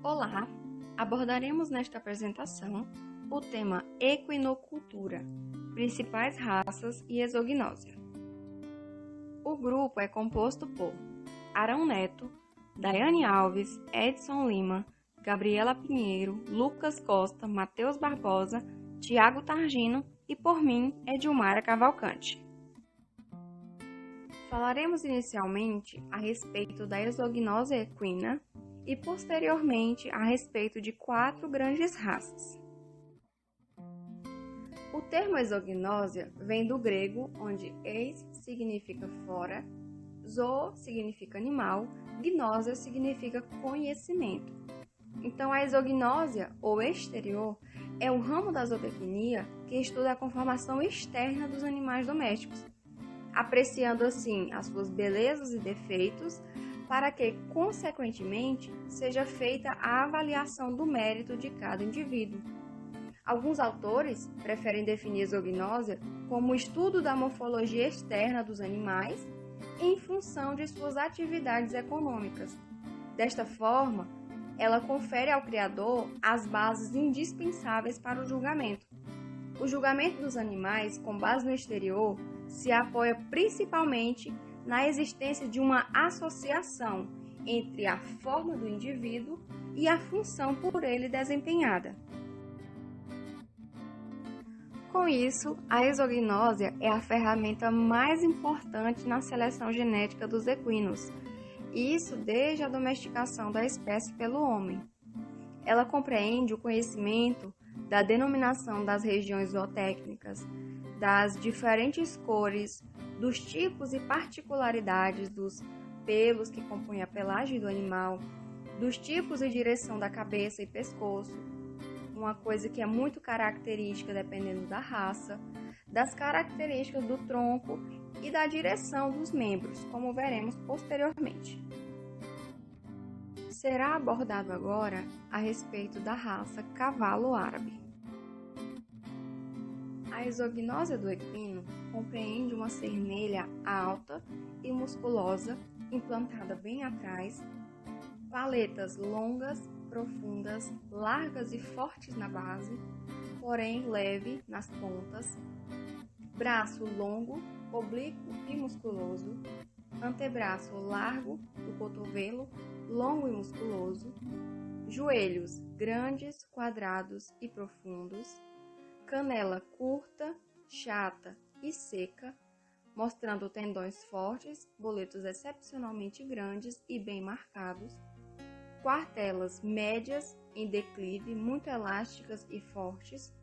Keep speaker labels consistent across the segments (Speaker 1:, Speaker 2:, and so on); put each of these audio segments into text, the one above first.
Speaker 1: Olá! Abordaremos nesta apresentação o tema equinocultura, principais raças e exognósia. O grupo é composto por Arão Neto, Daiane Alves, Edson Lima, Gabriela Pinheiro, Lucas Costa, Matheus Barbosa, Tiago Targino e por mim, Edilmara Cavalcante. Falaremos inicialmente a respeito da exognósia equina e posteriormente a respeito de 4 grandes raças. O termo exognósia vem do grego, onde eis significa fora, zoo significa animal, gnósia significa conhecimento. Então, a exognósia, ou exterior, é o ramo da zootecnia que estuda a conformação externa dos animais domésticos, apreciando assim as suas belezas e defeitos, para que, consequentemente, seja feita a avaliação do mérito de cada indivíduo. Alguns autores preferem definir a exognósia como o estudo da morfologia externa dos animais em função de suas atividades econômicas. Desta forma, ela confere ao criador as bases indispensáveis para o julgamento. O julgamento dos animais, com base no exterior, se apoia principalmente na existência de uma associação entre a forma do indivíduo e a função por ele desempenhada. Com isso, a exognósia é a ferramenta mais importante na seleção genética dos equinos, isso desde a domesticação da espécie pelo homem. Ela compreende o conhecimento da denominação das regiões zootécnicas, das diferentes cores, dos tipos e particularidades dos pelos que compõem a pelagem do animal, dos tipos e direção da cabeça e pescoço, uma coisa que é muito característica dependendo da raça, das características do tronco e da direção dos membros, como veremos posteriormente. Será abordado agora a respeito da raça cavalo árabe. A exognósia do equino compreende uma cernelha alta e musculosa, implantada bem atrás, paletas longas, profundas, largas e fortes na base, porém leve nas pontas, braço longo, oblíquo e musculoso, antebraço largo do cotovelo, longo e musculoso, joelhos grandes, quadrados e profundos, canela curta, chata e seca, mostrando tendões fortes, boletos excepcionalmente grandes e bem marcados, quartelas médias em declive, muito elásticas e fortes,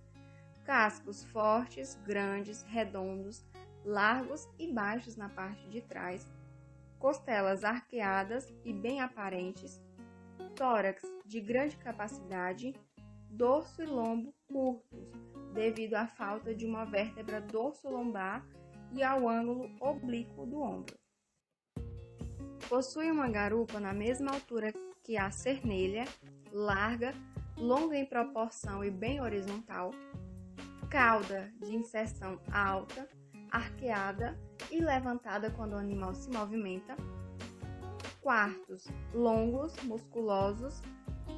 Speaker 1: cascos fortes, grandes, redondos, largos e baixos na parte de trás, costelas arqueadas e bem aparentes, tórax de grande capacidade, dorso e lombo curtos, devido à falta de uma vértebra dorso-lombar e ao ângulo oblíquo do ombro. Possui uma garupa na mesma altura que a cernelha, larga, longa em proporção e bem horizontal, cauda de inserção alta, arqueada e levantada quando o animal se movimenta, quartos longos, musculosos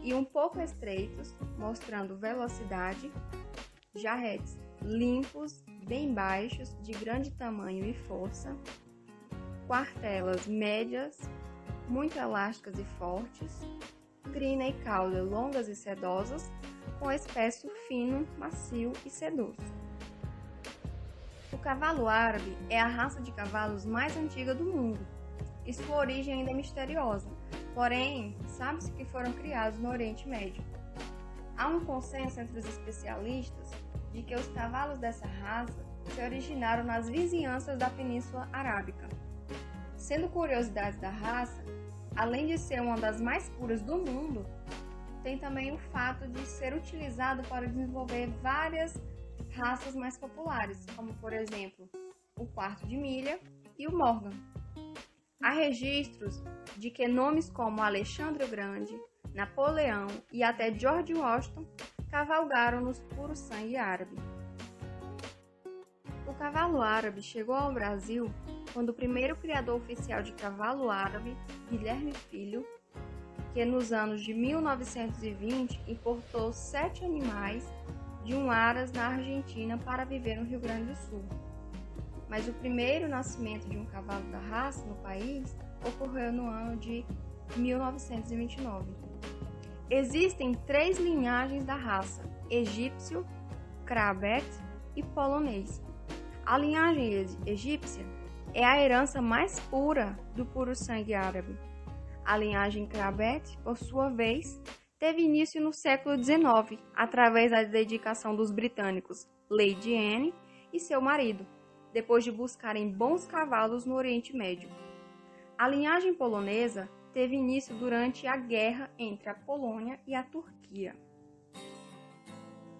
Speaker 1: e um pouco estreitos, mostrando velocidade, jarretes limpos, bem baixos, de grande tamanho e força, quartelas médias, muito elásticas e fortes, crina e cauda longas e sedosas, com espécie fino, macio e sedoso. O cavalo árabe é a raça de cavalos mais antiga do mundo e sua origem ainda é misteriosa, porém, sabe-se que foram criados no Oriente Médio. Há um consenso entre os especialistas de que os cavalos dessa raça se originaram nas vizinhanças da Península Arábica. Sendo curiosidades da raça, além de ser uma das mais puras do mundo, tem também o fato de ser utilizado para desenvolver várias raças mais populares, como por exemplo, o quarto de milha e o Morgan. Há registros de que nomes como Alexandre o Grande, Napoleão e até George Washington cavalgaram nos puro sangue árabe. O cavalo árabe chegou ao Brasil quando o primeiro criador oficial de cavalo árabe, Guilherme Filho, que nos anos de 1920 importou 7 animais de um aras na Argentina para viver no Rio Grande do Sul. Mas o primeiro nascimento de um cavalo da raça no país ocorreu no ano de 1929. Existem 3 linhagens da raça: egípcio, Crabet e polonês. A linhagem egípcia é a herança mais pura do puro sangue árabe. A linhagem Crabet, por sua vez, teve início no século XIX, através da dedicação dos britânicos Lady Anne e seu marido, depois de buscarem bons cavalos no Oriente Médio. A linhagem polonesa teve início durante a guerra entre a Polônia e a Turquia.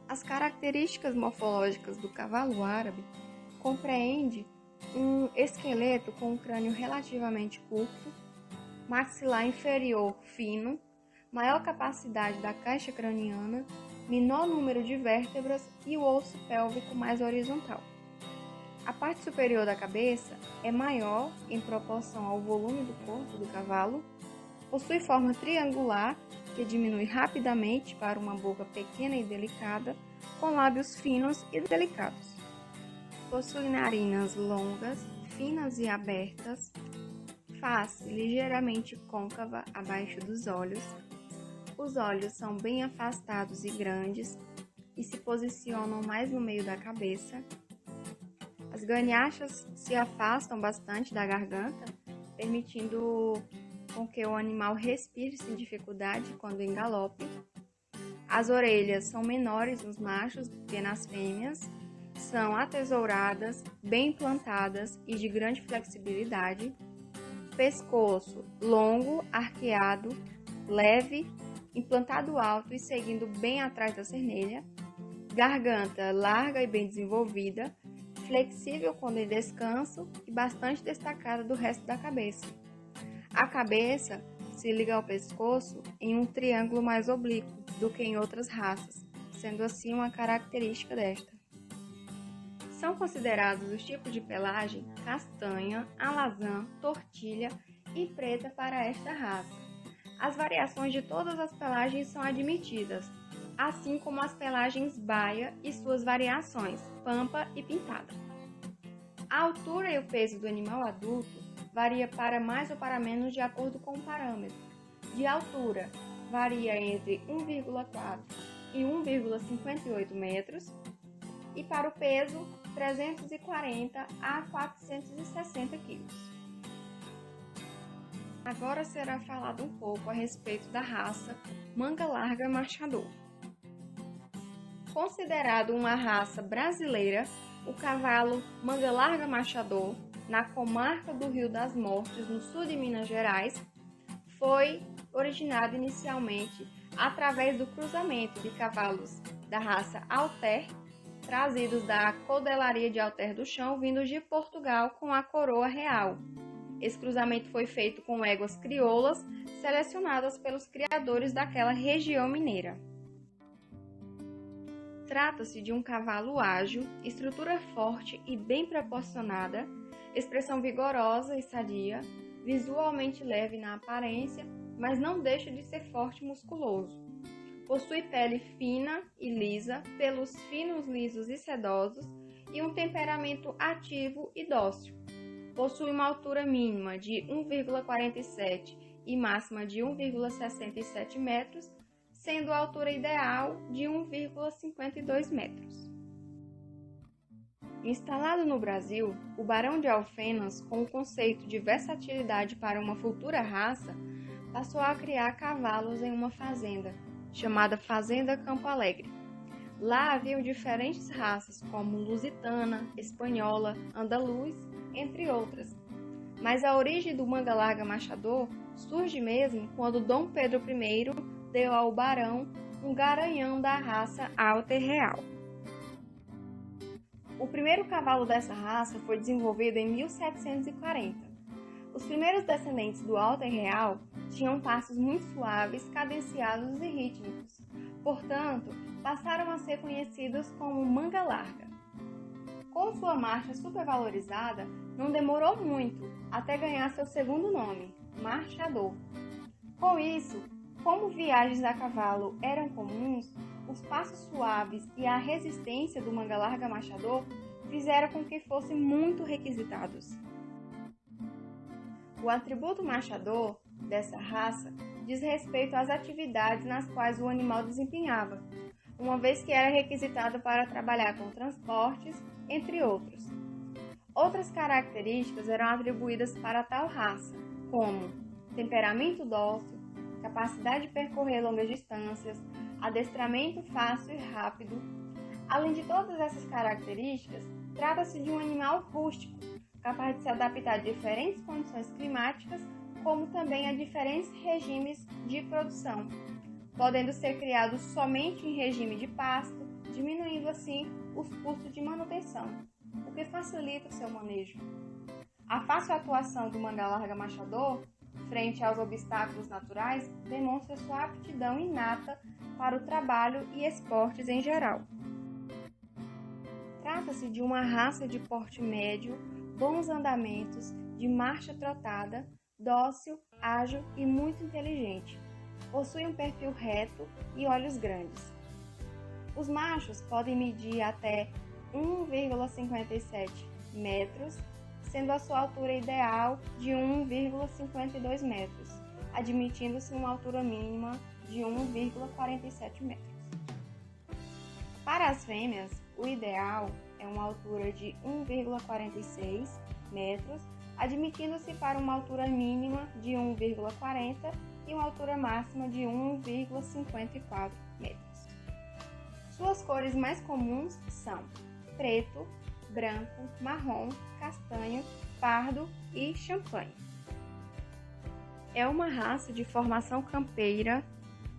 Speaker 1: As características morfológicas do cavalo árabe compreendem um esqueleto com um crânio relativamente curto, maxilar inferior fino, maior capacidade da caixa craniana, menor número de vértebras e o osso pélvico mais horizontal. A parte superior da cabeça é maior em proporção ao volume do corpo do cavalo, possui forma triangular que diminui rapidamente para uma boca pequena e delicada, com lábios finos e delicados. Possui narinas longas, finas e abertas, face ligeiramente côncava abaixo dos olhos. Os olhos são bem afastados e grandes e se posicionam mais no meio da cabeça. As ganhachas se afastam bastante da garganta, permitindo com que o animal respire sem dificuldade quando em galope. As orelhas são menores nos machos do que nas fêmeas, são atesouradas, bem plantadas e de grande flexibilidade. Pescoço longo, arqueado, leve, implantado alto e seguindo bem atrás da cernelha. Garganta larga e bem desenvolvida, flexível quando em descanso e bastante destacada do resto da cabeça. A cabeça se liga ao pescoço em um triângulo mais oblíquo do que em outras raças, sendo assim uma característica desta. São considerados os tipos de pelagem castanha, alazã, tortilha e preta para esta raça. As variações de todas as pelagens são admitidas, assim como as pelagens baia e suas variações, pampa e pintada. A altura e o peso do animal adulto varia para mais ou para menos de acordo com o parâmetro. De altura, varia entre 1,4 e 1,58 metros, e para o peso, 340 a 460 quilos. Agora será falado um pouco a respeito da raça manga larga marchador. Considerado uma raça brasileira, o cavalo manga larga marchador, na comarca do Rio das Mortes, no sul de Minas Gerais, foi originado inicialmente através do cruzamento de cavalos da raça Alter, trazidos da Codelaria de Alter do Chão, vindos de Portugal com a coroa real. Esse cruzamento foi feito com éguas crioulas, selecionadas pelos criadores daquela região mineira. Trata-se de um cavalo ágil, estrutura forte e bem proporcionada, expressão vigorosa e sadia, visualmente leve na aparência, mas não deixa de ser forte e musculoso. Possui pele fina e lisa, pelos finos, lisos e sedosos e um temperamento ativo e dócil. Possui uma altura mínima de 1,47 e máxima de 1,67 metros, sendo a altura ideal de 1,52 metros. Instalado no Brasil, o Barão de Alfenas, com o conceito de versatilidade para uma futura raça, passou a criar cavalos em uma fazenda, chamada Fazenda Campo Alegre. Lá haviam diferentes raças, como lusitana, espanhola, andaluz, entre outras. Mas a origem do manga larga marchador surge mesmo quando Dom Pedro I deu ao barão um garanhão da raça Alter Real. O primeiro cavalo dessa raça foi desenvolvido em 1740. Os primeiros descendentes do Alter Real tinham passos muito suaves, cadenciados e rítmicos. Portanto, passaram a ser conhecidos como manga larga. Com sua marcha supervalorizada, não demorou muito até ganhar seu segundo nome, marchador. Com isso, Como viagens a cavalo eram comuns, os passos suaves e a resistência do manga larga machador fizeram com que fossem muito requisitados. O atributo machador dessa raça diz respeito às atividades nas quais o animal desempenhava, uma vez que era requisitado para trabalhar com transportes, entre outros. Outras características eram atribuídas para tal raça, como temperamento dócil, capacidade de percorrer longas distâncias, adestramento fácil e rápido. Além de todas essas características, trata-se de um animal rústico, capaz de se adaptar a diferentes condições climáticas, como também a diferentes regimes de produção, podendo ser criado somente em regime de pasto, diminuindo assim os custos de manutenção, o que facilita o seu manejo. A fácil atuação do manga larga machador frente aos obstáculos naturais demonstra sua aptidão inata para o trabalho e esportes em geral. Trata-se de uma raça de porte médio, bons andamentos, de marcha trotada, dócil, ágil e muito inteligente. Possui um perfil reto e olhos grandes. Os machos podem medir até 1,57 metros, sendo a sua altura ideal de 1,52 metros, admitindo-se uma altura mínima de 1,47 metros. Para as fêmeas, o ideal é uma altura de 1,46 metros, admitindo-se para uma altura mínima de 1,40 e uma altura máxima de 1,54 metros. Suas cores mais comuns são preto, branco, marrom, castanho, pardo e champanhe. É uma raça de formação campeira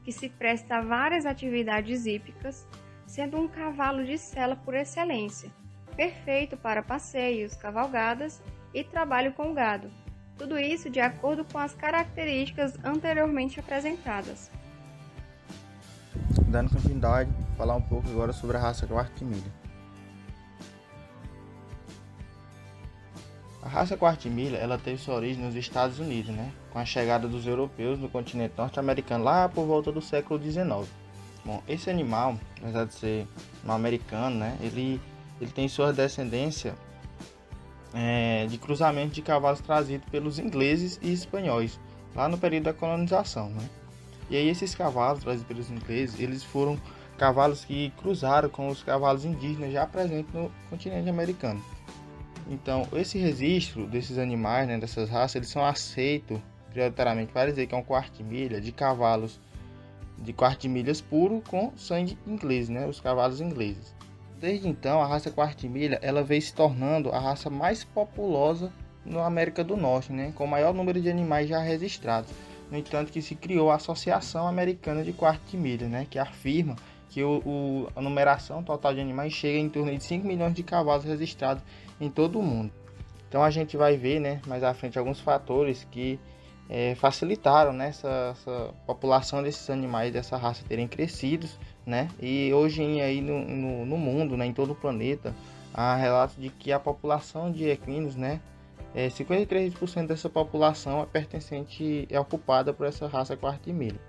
Speaker 1: que se presta a várias atividades hípicas, sendo um cavalo de sela por excelência, perfeito para passeios, cavalgadas e trabalho com gado. Tudo isso de acordo com as características anteriormente apresentadas.
Speaker 2: Dando continuidade, falar um pouco agora sobre a raça Quarta-Milha. A raça Quarta-Milha, ela teve sua origem nos Estados Unidos, com a chegada dos europeus no continente norte-americano lá por volta do século XIX. Bom, esse animal, apesar de ser um americano, ele tem sua descendência de cruzamento de cavalos trazidos pelos ingleses e espanhóis, lá no período da colonização. E aí esses cavalos trazidos pelos ingleses, eles foram cavalos que cruzaram com os cavalos indígenas já presentes no continente americano. Então, esse registro desses animais, dessas raças, eles são aceitos prioritariamente para dizer que é um quarta-milha de cavalos de quarta-milhas puro com sangue inglês, os cavalos ingleses. Desde então, a raça quarta-milha ela veio se tornando a raça mais populosa na América do Norte, com o maior número de animais já registrados. No entanto, que se criou a Associação Americana de Quarta-milha, que afirma que a numeração total de animais chega em torno de 5 milhões de cavalos registrados em todo o mundo. Então a gente vai ver mais à frente alguns fatores que facilitaram essa população desses animais dessa raça terem crescido, e hoje aí no mundo, em todo o planeta, há relatos de que a população de equinos, 53% dessa população é ocupada por essa raça Quarta-milha.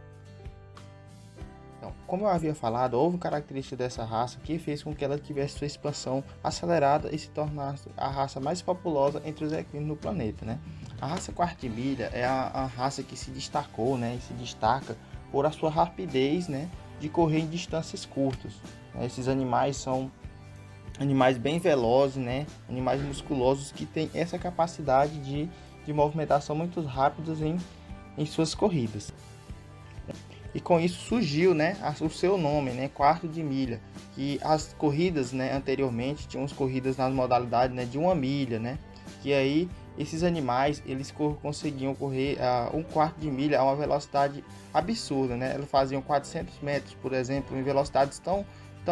Speaker 2: Então, como eu havia falado, houve característica dessa raça que fez com que ela tivesse sua expansão acelerada e se tornasse a raça mais populosa entre os equinos no planeta. A raça Quarta-milha é a raça que se destacou, e se destaca por a sua rapidez, de correr em distâncias curtas. Esses animais são animais bem velozes, animais musculosos que têm essa capacidade de movimentação muito rápidas em suas corridas. E com isso surgiu o seu nome, quarto de milha, que as corridas anteriormente tinham as corridas nas modalidades de 1 milha, que aí esses animais eles conseguiam correr um quarto de milha a uma velocidade absurda, Eles faziam 400 metros, por exemplo, em velocidades tão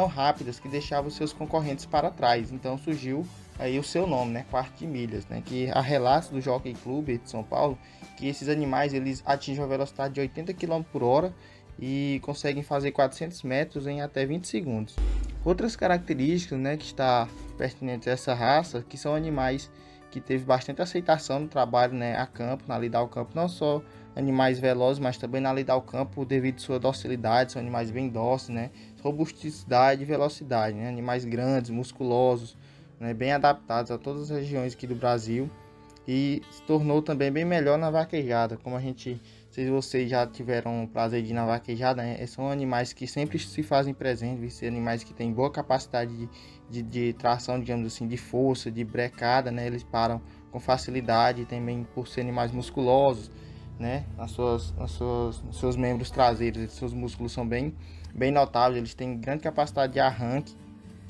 Speaker 2: rápidas que deixavam seus concorrentes para trás. Então surgiu aí o seu nome, quarto de milhas, que há relatos do Jockey Club de São Paulo que esses animais eles atingem uma velocidade de 80 km por hora e conseguem fazer 400 metros em até 20 segundos. Outras características que está pertinentes a essa raça, que são animais que teve bastante aceitação no trabalho a campo, na lida ao campo, não só animais velozes, mas também na lei ao campo devido à sua docilidade, são animais bem dóceis, né? Robusticidade e velocidade, né? Animais grandes, musculosos, né? Bem adaptados a todas as regiões aqui do Brasil e se tornou também bem melhor na vaquejada, como a gente, se vocês já tiveram o prazer de ir na vaquejada, né? São animais que sempre se fazem presentes, animais que têm boa capacidade de tração, digamos assim, de força, de brecada, né? Eles param com facilidade, também por ser animais musculosos, né? Nos seus membros traseiros, seus músculos são bem notáveis, eles têm grande capacidade de arranque,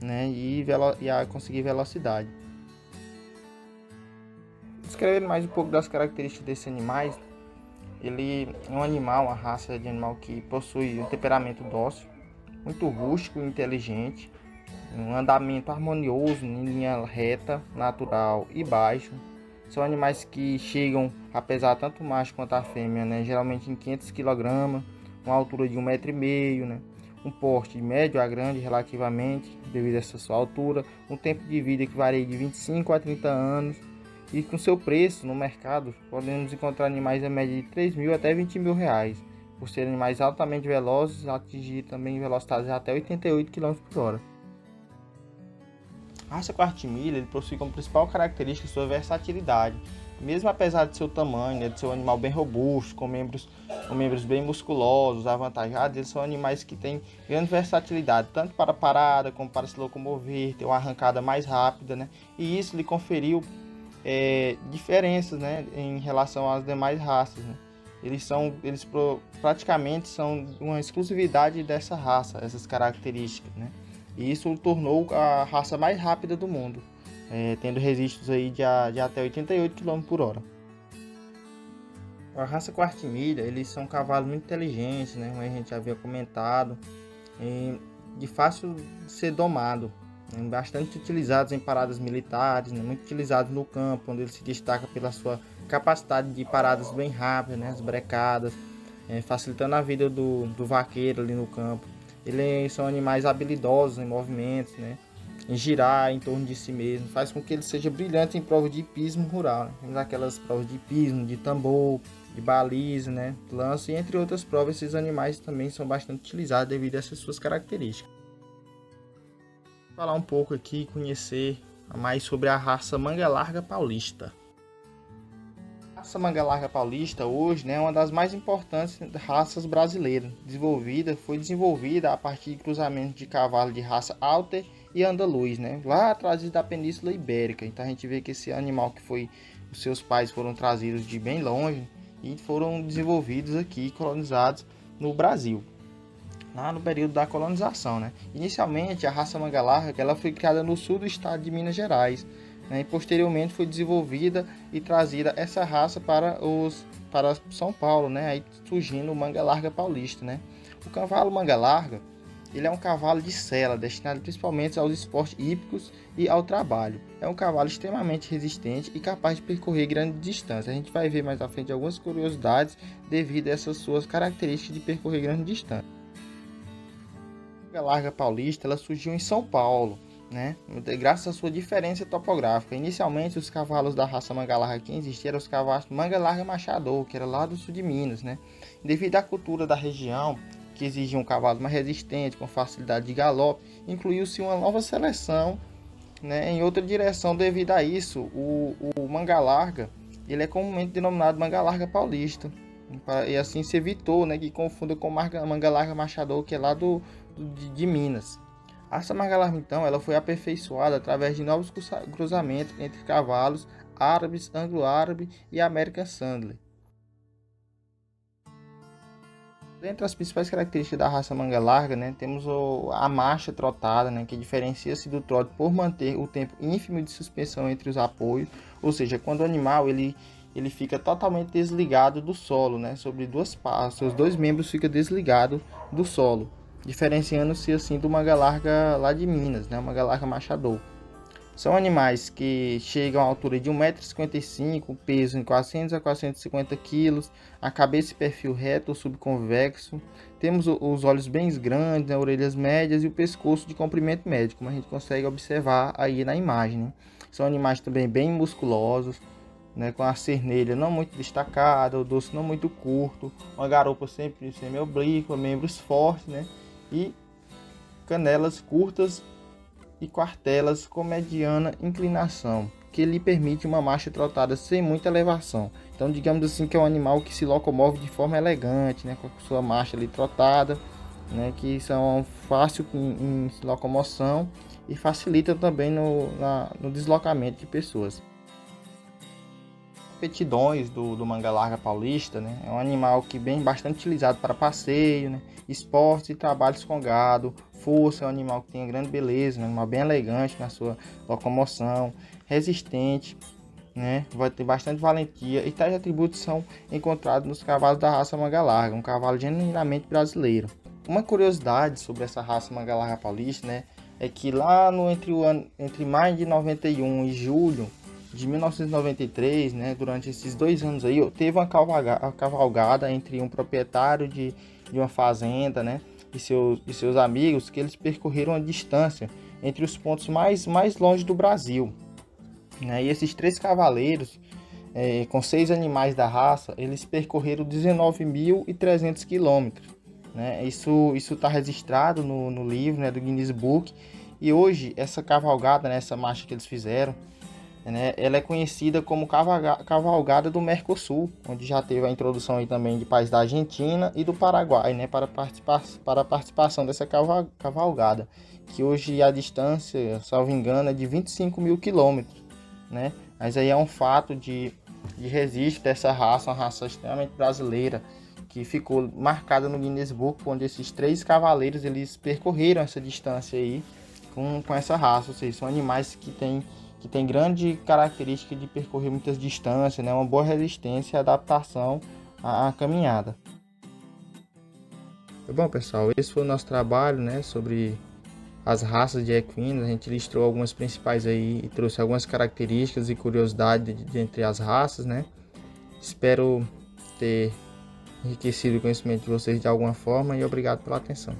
Speaker 2: né? E a conseguir velocidade. Descrevendo mais um pouco das características desses animais, ele é um animal, uma raça de animal que possui um temperamento dócil, muito rústico e inteligente, um andamento harmonioso em linha reta, natural e baixo. São animais que chegam a pesar tanto o macho quanto a fêmea, né? Geralmente em 500 kg, uma altura de 1,5 m, né? Um porte médio a grande relativamente, devido a essa sua altura, um tempo de vida que varia de 25 a 30 anos, e com seu preço no mercado, podemos encontrar animais a média de 3 mil até 20 mil reais, por serem animais altamente velozes, atingir também velocidades até 88 km por hora. A raça Quartimilha ele possui como principal característica sua versatilidade. Mesmo apesar de seu tamanho, né, de ser um animal bem robusto, com membros bem musculosos, avantajados, eles são animais que têm grande versatilidade, tanto para parada como para se locomover, ter uma arrancada mais rápida, né? E isso lhe conferiu diferenças, né, em relação às demais raças, né? Praticamente são uma exclusividade dessa raça, essas características, né? E isso o tornou a raça mais rápida do mundo, tendo registros aí de até 88 km por hora. A raça Quartimilha, eles são cavalos muito inteligentes, né, como a gente já havia comentado, de fácil de ser domado, bastante utilizados em paradas militares, né, muito utilizados no campo, onde ele se destaca pela sua capacidade de paradas bem rápidas, né, as brecadas, facilitando a vida do vaqueiro ali no campo. Eles são animais habilidosos em movimentos, né, em girar em torno de si mesmo, faz com que ele seja brilhante em provas de hipismo rural, né? Temos aquelas provas de hipismo, de tambor, de baliza, né, lança e entre outras provas. Esses animais também são bastante utilizados devido a essas suas características. Vou falar um pouco aqui, conhecer mais sobre a raça Manga Larga Paulista. A raça Manga Larga Paulista hoje, né, é uma das mais importantes raças brasileiras. Foi desenvolvida a partir de cruzamento de cavalo de raça Alter e Andaluz, né, lá atrás da Península Ibérica. Então a gente vê que esse animal os seus pais foram trazidos de bem longe e foram desenvolvidos aqui, colonizados no Brasil, lá no período da colonização, né. Inicialmente a raça Manga Larga ela foi criada no sul do estado de Minas Gerais, né, e posteriormente foi desenvolvida e trazida essa raça para São Paulo, né, aí surgindo o Manga Larga Paulista, né. O cavalo Manga Larga ele é um cavalo de sela, destinado principalmente aos esportes hípicos e ao trabalho. É um cavalo extremamente resistente e capaz de percorrer grandes distâncias. A gente vai ver mais à frente algumas curiosidades devido a essas suas características de percorrer grandes distâncias. A Manga Larga Paulista ela surgiu em São Paulo, né, graças à sua diferença topográfica. Inicialmente, os cavalos da raça Manga Larga que existiam eram os cavalos Manga Larga Machador, que era lá do sul de Minas, né. Devido à cultura da região, que exigia um cavalo mais resistente, com facilidade de galope, incluiu-se uma nova seleção, né, em outra direção. Devido a isso, o Manga Larga ele é comumente denominado Manga Larga Paulista, e assim se evitou, né, que confunda com Manga Larga Machador, que é lá de Minas. A raça Manga Larga, então, ela foi aperfeiçoada através de novos cruzamentos entre cavalos árabes, anglo-árabe e American Sandler. Dentre as principais características da raça Manga Larga, né, temos a marcha trotada, né, que diferencia-se do trote por manter o tempo ínfimo de suspensão entre os apoios, ou seja, quando o animal ele fica totalmente desligado do solo, né, sobre duas patas, seus dois membros ficam desligados do solo, diferenciando-se assim do Manga Larga lá de Minas, né, o Manga Larga Machador. São animais que chegam à altura de 1,55 m, peso em 400 a 450 kg, a cabeça e perfil reto ou subconvexo. Temos os olhos bem grandes, né, orelhas médias e o pescoço de comprimento médio, como a gente consegue observar aí na imagem, né? São animais também bem musculosos, né, com a cernelha não muito destacada, o dorso não muito curto, uma garupa sempre semi-oblíqua, membros fortes, né, e canelas curtas e quartelas com mediana inclinação, que lhe permite uma marcha trotada sem muita elevação. Então, digamos assim que é um animal que se locomove de forma elegante, né, com a sua marcha ali trotada, né, que são fácil em locomoção e facilita também no deslocamento de pessoas. Petidões do manga larga paulista, né, é um animal que bem bastante utilizado para passeio, né, esportes e trabalhos com gado. Força, é um animal que tem grande beleza, um animal bem elegante na sua locomoção, resistente, né, vai ter bastante valentia, e tais atributos são encontrados nos cavalos da raça manga larga, um cavalo genuinamente brasileiro. Uma curiosidade sobre essa raça manga larga paulista, né, é que lá entre maio de 91 e julho de 1993, né, durante esses 2 anos aí, teve uma cavalgada entre um proprietário de uma fazenda, né, e seus amigos, que eles percorreram a distância entre os pontos mais longe do Brasil, né, e esses 3 cavaleiros, com 6 animais da raça, eles percorreram 19.300 quilômetros. Né? Isso está registrado no livro, né, do Guinness Book. E hoje essa cavalgada, né, essa marcha que eles fizeram, né, ela é conhecida como cavalgada do Mercosul, onde já teve a introdução aí também de países da Argentina e do Paraguai, né, para a participação dessa cavalgada, que hoje a distância, salvo engano, é de 25.000 quilômetros, né? Mas aí é um fato de registro dessa raça, uma raça extremamente brasileira, que ficou marcada no Guinness Book, onde esses 3 cavaleiros eles percorreram essa distância aí com essa raça. Ou seja, são animais que têm grande característica de percorrer muitas distâncias, né? Uma boa resistência e adaptação à caminhada. Bom, pessoal, esse foi o nosso trabalho, né, sobre as raças de equinos. A gente listou algumas principais aí e trouxe algumas características e curiosidades entre as raças, né? Espero ter enriquecido o conhecimento de vocês de alguma forma, e obrigado pela atenção.